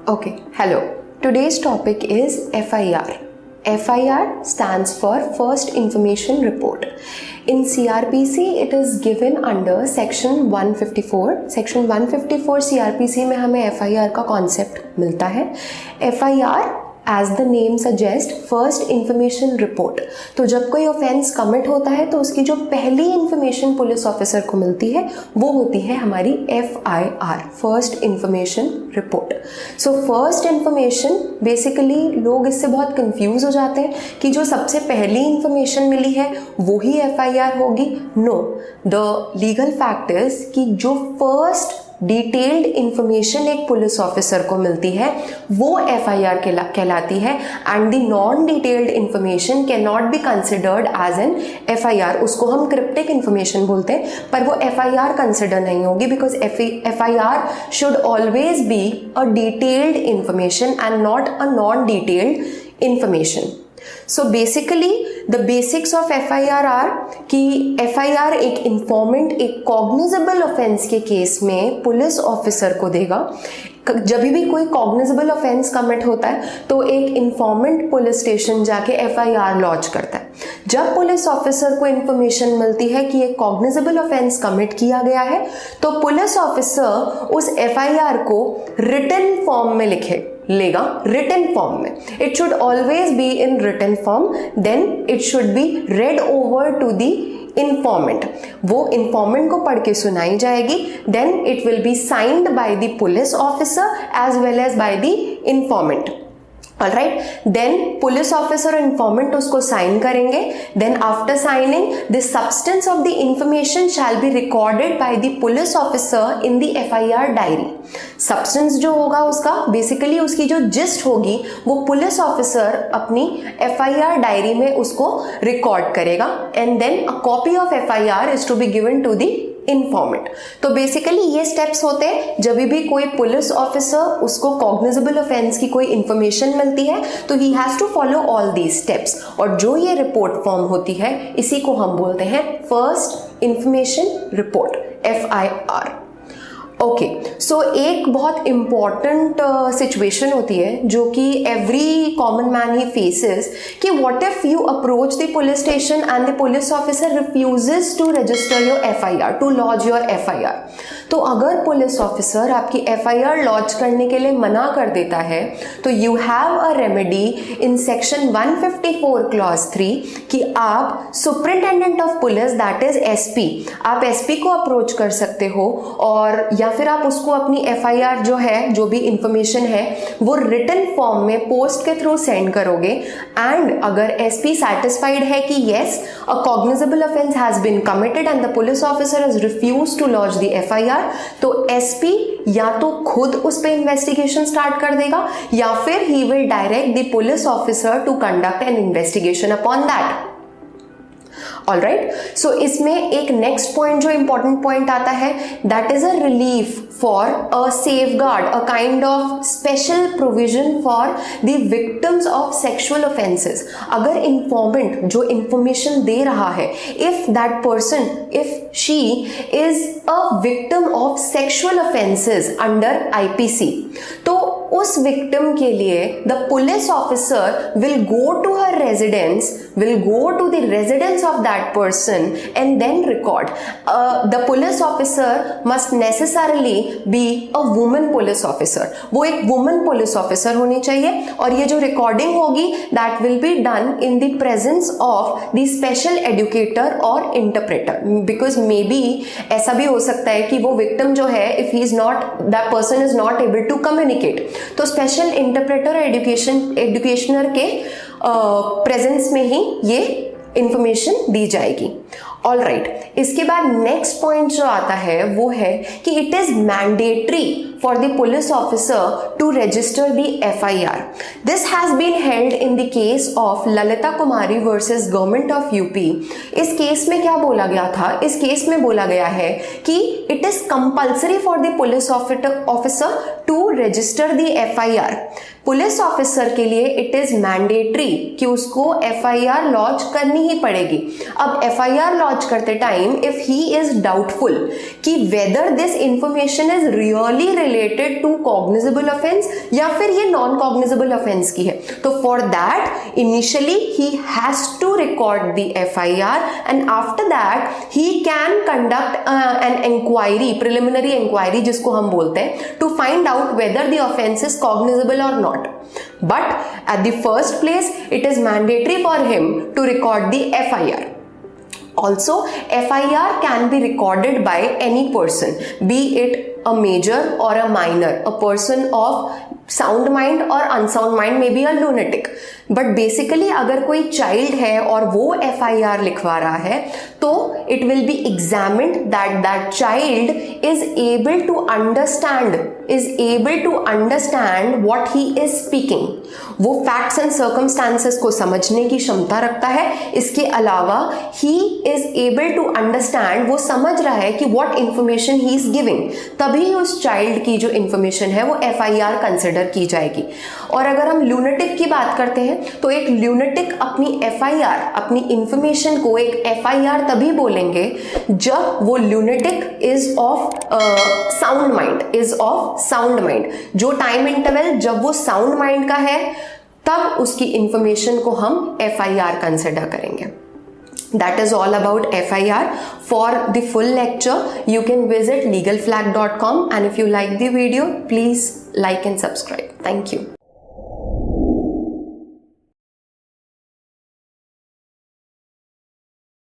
Okay, hello. Today's topic is FIR. FIR stands for First Information Report. In CRPC, it is given under Section 154. Section 154 CRPC में हमें FIR का concept मिलता है. FIR as the name suggest first information report. तो जब कोई offence commit होता है तो उसकी जो पहली इंफॉर्मेशन पुलिस ऑफिसर को मिलती है वो होती है हमारी FIR, first information report. So first information, basically लोग इससे बहुत कंफ्यूज हो जाते हैं कि जो सबसे पहली इंफॉर्मेशन मिली है वो ही FIR होगी. No, the legal fact is कि जो फर्स्ट डिटेल्ड इंफॉर्मेशन एक पुलिस ऑफिसर को मिलती है वो FIR कहलाती है. And the non detailed information can not be considered as an FIR. उसको हम क्रिप्टिक इंफॉर्मेशन बोलते हैं, पर वो FIR कंसिडर नहीं होगी, because FIR should always be a detailed information and not a non detailed information. So basically the basics of FIR are कि FIR एक इंफॉर्मेंट एक कॉग्निजेबल ऑफेंस के केस में पुलिस ऑफिसर को देगा. जब भी कोई कॉग्निजेबल ऑफेंस कमिट होता है तो एक इंफॉर्मेंट पुलिस स्टेशन जाके FIR लॉन्च करता है. जब पुलिस ऑफिसर को इंफॉर्मेशन मिलती है कि एक कॉग्निजेबल ऑफेंस कमिट किया गया है तो पुलिस ऑफिसर उस FIR को रिटन फॉर्म में लेगा, रिटन फॉर्म में. It should always be in written form, then it should be read over to the informant. वो इंफॉर्मेंट को पढ़ के सुनाई जाएगी. Then it will be signed by the police officer as well as by the informant. Alright, then police officer और informant उसको sign करेंगे. Then after signing, the substance of the information shall be recorded by the police officer in the FIR diary. Substance जो होगा उसका basically उसकी जो gist होगी वो पुलिस ऑफिसर अपनी FIR डायरी में उसको रिकॉर्ड करेगा. And then a copy of FIR is to be given to the इंफॉर्मेंट. तो बेसिकली ये स्टेप्स होते हैं जब भी कोई पुलिस ऑफिसर उसको कॉग्निजेबल ऑफेंस की कोई इंफॉर्मेशन मिलती है तो he has to follow all these steps. और जो ये रिपोर्ट फॉर्म होती है इसी को हम बोलते हैं first information report, FIR. Okay, so एक बहुत इम्पॉर्टेंट सिचुएशन होती है जो कि एवरी कॉमन मैन ही फेसेस कि what if you approach the police station and the police officer refuses to register your FIR, to launch your FIR. तो अगर पुलिस ऑफिसर आपकी FIR लॉन्च करने के लिए मना कर देता है तो you have a remedy in section 154 clause 3 कि आप superintendent of police that is SP, आप SP को अप्रोच कर सकते हो और या फिर आप उसको अपनी FIR जो है, जो भी इंफॉर्मेशन है वो रिटन फॉर्म में पोस्ट के थ्रू सेंड करोगे. एंड अगर SP सेटिस्फाइड है कि yes a cognizable offence has been committed and the police officer has refused to launch the FIR, तो SP या तो खुद उस पे इन्वेस्टिगेशन स्टार्ट कर देगा या फिर he will direct the police officer to conduct an investigation upon that. Alright, so इसमें एक नेक्स्ट पॉइंट जो इंपॉर्टेंट पॉइंट आता है that is a relief for a safeguard, a kind of special provision for the victims of sexual offences. अगर informant जो information दे रहा है, if that person, if she is a victim of sexual offences under IPC, तो उस victim के लिए the police officer will go to her residence, will go to the residence of that person and then record. The police officer must necessarily be a woman police officer. वो एक woman police officer होनी चाहिए और ये जो recording होगी that will be done in the presence of the special educator or interpreter, because maybe ऐसा भी हो सकता है कि वो victim जो है if he is not, that person is not able to communicate, तो special interpreter educationer के प्रेजेंस में ही ये इंफॉर्मेशन दी जाएगी. ऑल राइट, इसके बाद नेक्स्ट पॉइंट जो आता है वो है कि it is mandatory for the police officer to register the FIR. This has been held in the case of Lalita Kumari versus government of UP. इस केस में क्या बोला गया था? इस केस में बोला गया है कि it is compulsory for the police officer to register the FIR. Police officer के लिए इट इज मैंडेटरी कि उसको FIR लॉन्च करनी ही पड़ेगी. अब FIR लॉन्च करते time if he is doubtful कि whether this information is really related to cognizable offence या फिर ये नॉन कॉग्निजेबल ऑफेंस की है. तो for that initially he has to record the FIR and after that he can conduct an inquiry, preliminary inquiry जिसको हम बोलते हैं, to find out whether the offence is cognizable और not. But at the first place, it is mandatory for him to record the FIR. Also, FIR can be recorded by any person, be it a major or a minor, a person of sound mind or unsound mind, may be a lunatic. But basically अगर कोई child है और वो FIR लिखवा रहा है तो it will be examined that that child is able to understand what he is speaking. वो facts and circumstances को समझने की क्षमता रखता है. इसके अलावा he is able to understand, वो समझ रहा है कि what information he is giving, तभी उस child की जो information है वो FIR consider की जाएगी. और अगर हम lunatic की बात करते हैं तो एक lunatic अपनी FIR, अपनी information को एक FIR तभी बोलेंगे जब वो lunatic is of sound mind. जो time interval जब वो sound mind का है तब उसकी information को हम FIR consider करेंगे. That is all about FIR. For the full lecture, you can visit legalflag.com, and if you like the video, please like and subscribe. Thank you.